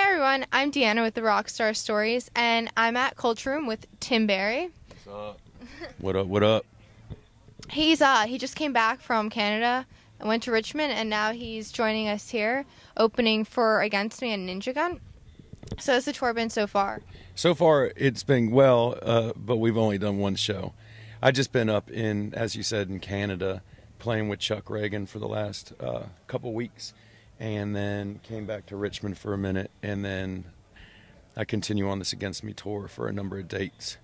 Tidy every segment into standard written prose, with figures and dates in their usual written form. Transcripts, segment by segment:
everyone, I'm Deanna with the Rockstar Stories, and I'm at Culture Room with Tim Barry. What's up? What up? What up? He just came back from Canada and went to Richmond, and now he's joining us here, opening for Against Me and Ninja Gun. So how's the tour been so far? So far, it's been well, but we've only done one show. I just been up in, as you said, in Canada, playing with Chuck Reagan for the last couple weeks, and then came back to Richmond for a minute, and then I continue on this Against Me tour for a number of dates,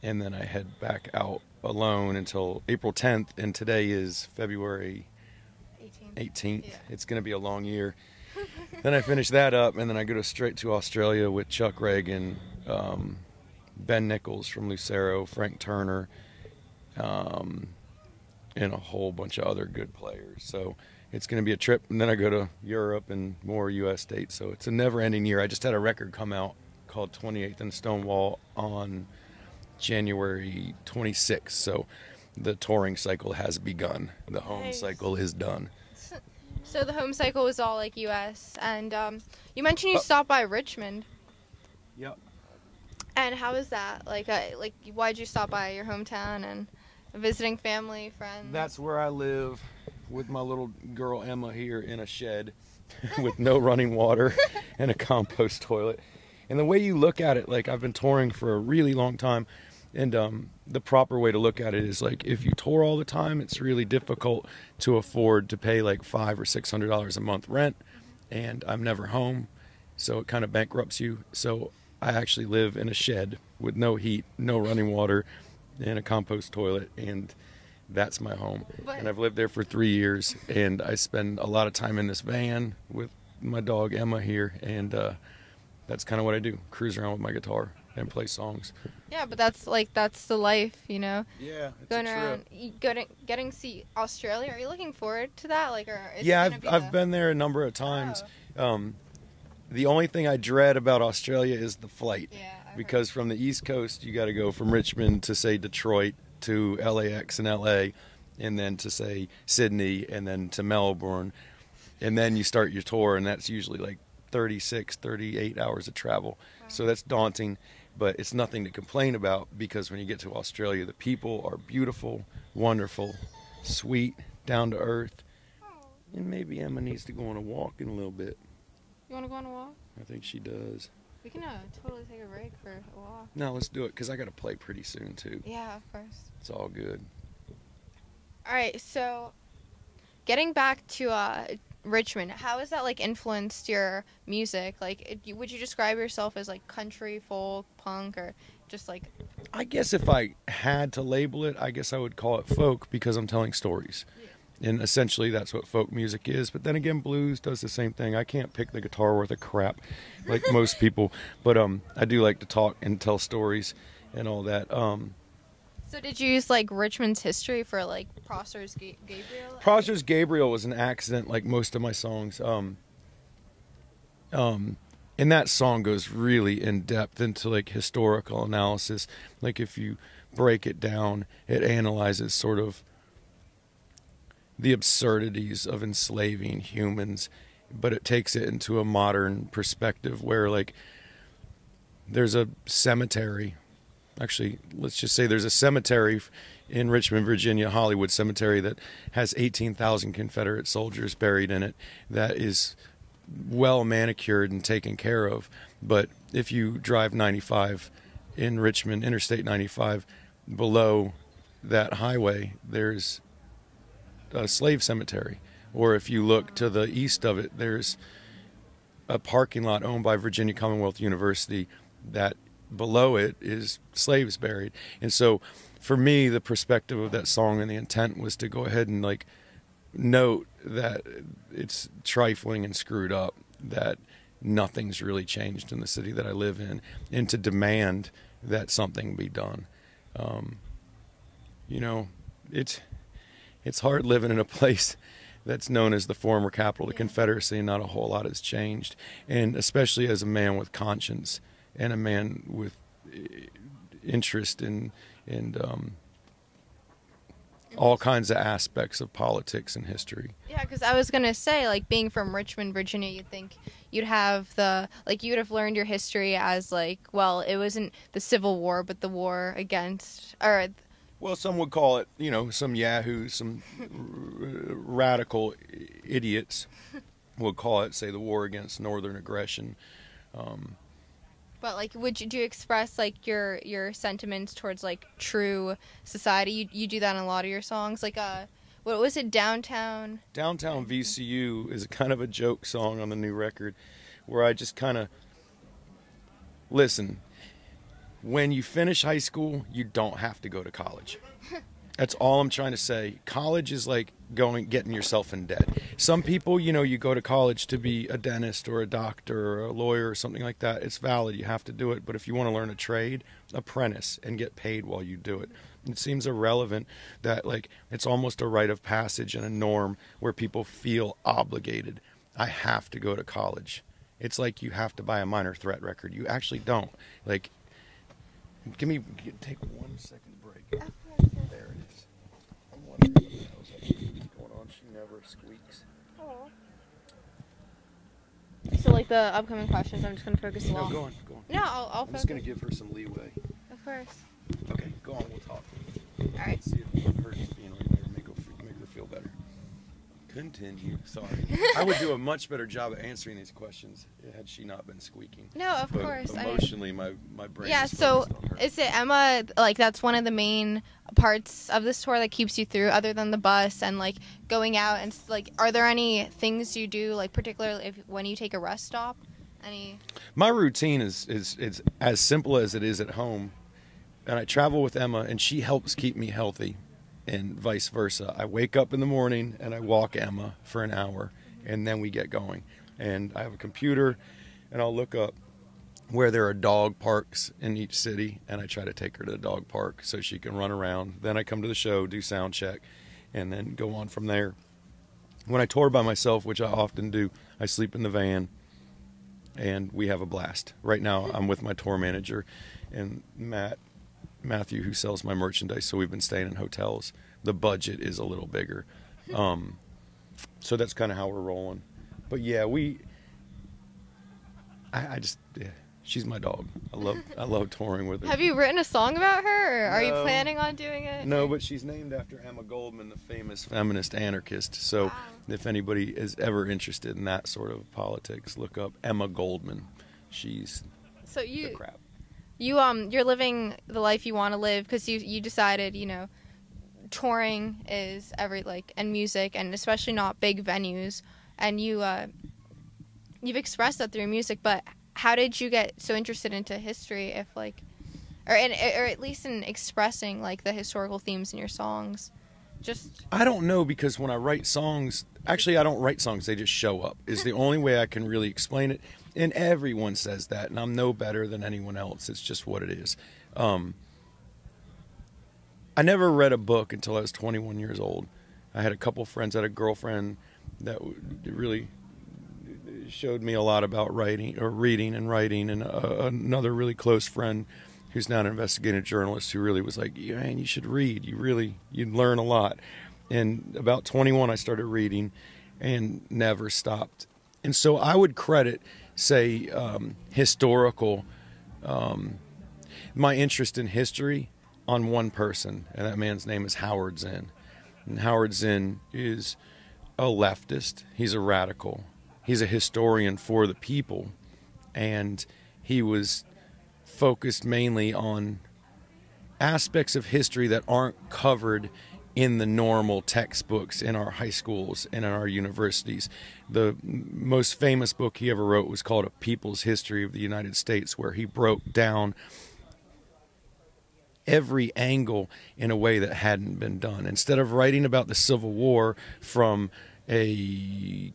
and then I head back out alone until April 10th, and today is February 18th. Yeah. It's going to be a long year. Then I finish that up, and then I go straight to Australia with Chuck Reagan, Ben Nichols from Lucero, Frank Turner, and a whole bunch of other good players. So it's going to be a trip, and then I go to Europe and more U.S. states. So it's a never-ending year. I just had a record come out called 28th and Stonewall on January 26th. So the touring cycle has begun. The home cycle is done. So the home cycle was all like U.S. and you mentioned you stopped by Richmond. Yep. And how was that? Like why'd you stop by your hometown and visiting family, friends? That's where I live with my little girl Emma here in a shed with no running water and a compost toilet. And the way you look at it, like I've been touring for a really long time, and the proper way to look at it is like if you tour all the time, it's really difficult to afford to pay like $500 or $600 a month rent, and I'm never home, so it kind of bankrupts you. So I actually live in a shed with no heat, no running water, and a compost toilet, and that's my home. And I've lived there for 3 years, and I spend a lot of time in this van with my dog Emma here, and that's kind of what I do, cruise around with my guitar and play songs. Yeah, but that's the life, you know. Yeah, it's going a around, getting to see Australia. Are you looking forward to that? Like, or is yeah, it gonna be I've been there a number of times. The only thing I dread about Australia is the flight, because from the East Coast you got to go from Richmond to say Detroit to LAX and LA, and then to say Sydney, and then to Melbourne, and then you start your tour, and that's usually like 36, 38 hours of travel. Wow. So that's daunting. But it's nothing to complain about, because when you get to Australia, the people are beautiful, wonderful, sweet, down to earth. And maybe Emma needs to go on a walk in a little bit. You want to go on a walk? I think she does. We can totally take a break for a walk. No, let's do it, because I got to play pretty soon, too. Yeah, of course. It's all good. All right, so getting back to Richmond, how has that like influenced your music? Like, would you describe yourself as like country, folk, punk, or just like? I guess if I had to label it, I guess I would call it folk, because I'm telling stories. Yeah. And essentially that's what folk music is. But then again, blues does the same thing. I can't pick the guitar worth of crap like most people, but I do like to talk and tell stories and all that. So did you use like Richmond's history for like Prosser's Gabriel? Prosser's Gabriel was an accident, like most of my songs. And that song goes really in depth into like historical analysis. Like if you break it down, it analyzes sort of the absurdities of enslaving humans, but it takes it into a modern perspective where like there's a cemetery. Actually, let's just say there's a cemetery in Richmond, Virginia, Hollywood Cemetery, that has 18,000 Confederate soldiers buried in it, that is well manicured and taken care of. But if you drive 95 in Richmond, Interstate 95, below that highway, there's a slave cemetery. Or if you look to the east of it, there's a parking lot owned by Virginia Commonwealth University that below it is slaves buried. And so for me, the perspective of that song and the intent was to go ahead and like note that it's trifling and screwed up, that nothing's really changed in the city that I live in, and to demand that something be done. You know, it's hard living in a place that's known as the former capital of the Confederacy, and not a whole lot has changed. And especially as a man with conscience and a man with interest in all kinds of aspects of politics and history. Yeah, because I was gonna say, like, being from Richmond, Virginia, you'd think you'd have you'd have learned your history as, like, well, it wasn't the Civil War, but the war against, or Well, some would call it, some yahoos, some radical idiots would call it, say, the war against Northern aggression. but like, do you express like your sentiments towards like true society? You do that in a lot of your songs, like what was it, Downtown? Downtown VCU is kind of a joke song on the new record, where I just kind of listen. When you finish high school, you don't have to go to college. That's all I'm trying to say. College is like getting yourself in debt. Some people, you go to college to be a dentist or a doctor or a lawyer or something like that. It's valid. You have to do it. But if you want to learn a trade, apprentice and get paid while you do it. It seems irrelevant that like it's almost a rite of passage and a norm where people feel obligated. I have to go to college. It's like you have to buy a Minor Threat record. You actually don't. Like, take 1 second break. There it is. I'm wondering what's going on. She never squeaks. Oh. So like the upcoming questions, I'm just gonna focus along. No, go on. No, I'll I'm focus. just gonna give her some leeway. Of course. Okay, go on. We'll talk. All right. See if it hurts, make her feel better. Continue. Sorry. I would do a much better job at answering these questions had she not been squeaking. No, of But course. emotionally, my brain. Yeah. is So focused on her. is it Emma? Like that's one of the main parts of this tour that keeps you through, other than the bus and like going out and like, are there any things you do like particularly when you take a rest stop? Any? My routine is as simple as it is at home, and I travel with Emma, and she helps keep me healthy, and vice versa. I wake up in the morning and I walk Emma for an hour, and then we get going. And I have a computer, and I'll look up where there are dog parks in each city, and I try to take her to the dog park so she can run around. Then I come to the show, do sound check, and then go on from there. When I tour by myself, which I often do, I sleep in the van, and we have a blast. Right now, I'm with my tour manager and Matthew, who sells my merchandise, so we've been staying in hotels. The budget is a little bigger. So that's kind of how we're rolling. But yeah, she's my dog. I love touring with her. Have you written a song about her, or are you No. planning on doing it? No, but she's named after Emma Goldman, the famous feminist anarchist. So Wow. if anybody is ever interested in that sort of politics, look up Emma Goldman. She's So the crap. you're living the life you want to live because you decided, touring is and music, and especially not big venues, and you've expressed that through your music. But how did you get so interested into history, if or at least in expressing like the historical themes in your songs? I don't know, because when I write songs, actually I don't write songs, they just show up, is the only way I can really explain it. And everyone says that, and I'm no better than anyone else. It's just what it is. I never read a book until I was 21 years old. I had a couple friends, I had a girlfriend that really showed me a lot about reading and writing, and another really close friend who's now an investigative journalist who really was like, man, you should read. You'd learn a lot. And about 21, I started reading and never stopped. And so I would credit, say, historical, my interest in history on one person, and that man's name is Howard Zinn. And Howard Zinn is a leftist. He's a radical. He's a historian for the people, and he was focused mainly on aspects of history that aren't covered in the normal textbooks in our high schools and in our universities. The most famous book he ever wrote was called A People's History of the United States, where he broke down every angle in a way that hadn't been done. Instead of writing about the Civil War from a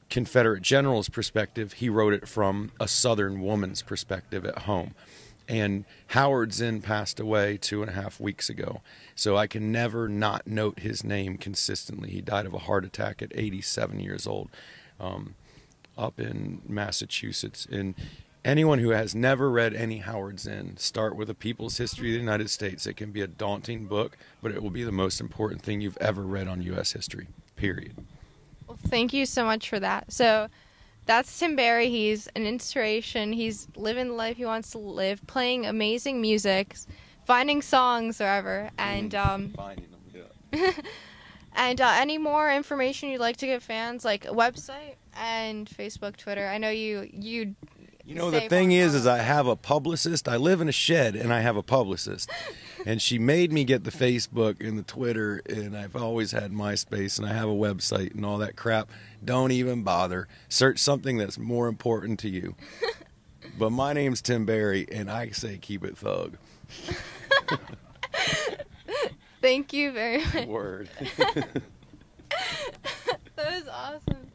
Confederate general's perspective, he wrote it from a Southern woman's perspective at home. And Howard Zinn passed away 2.5 weeks ago, so I can never not note his name consistently. He died of a heart attack at 87 years old, up in Massachusetts. And anyone who has never read any Howard Zinn, start with A People's History of the United States. It can be a daunting book, but it will be the most important thing you've ever read on U.S. history, period. Well, thank you so much for that. So that's Tim Barry. He's an inspiration. He's living the life he wants to live, playing amazing music, finding songs wherever, and Finding them, yeah. and any more information you'd like to give fans, like a website and Facebook, Twitter. I know you. You know, the thing is I have a publicist. I live in a shed, and I have a publicist. And she made me get the Facebook and the Twitter, and I've always had MySpace, and I have a website and all that crap. Don't even bother. Search something that's more important to you. But my name's Tim Barry, and I say keep it thug. Thank you very much. Word.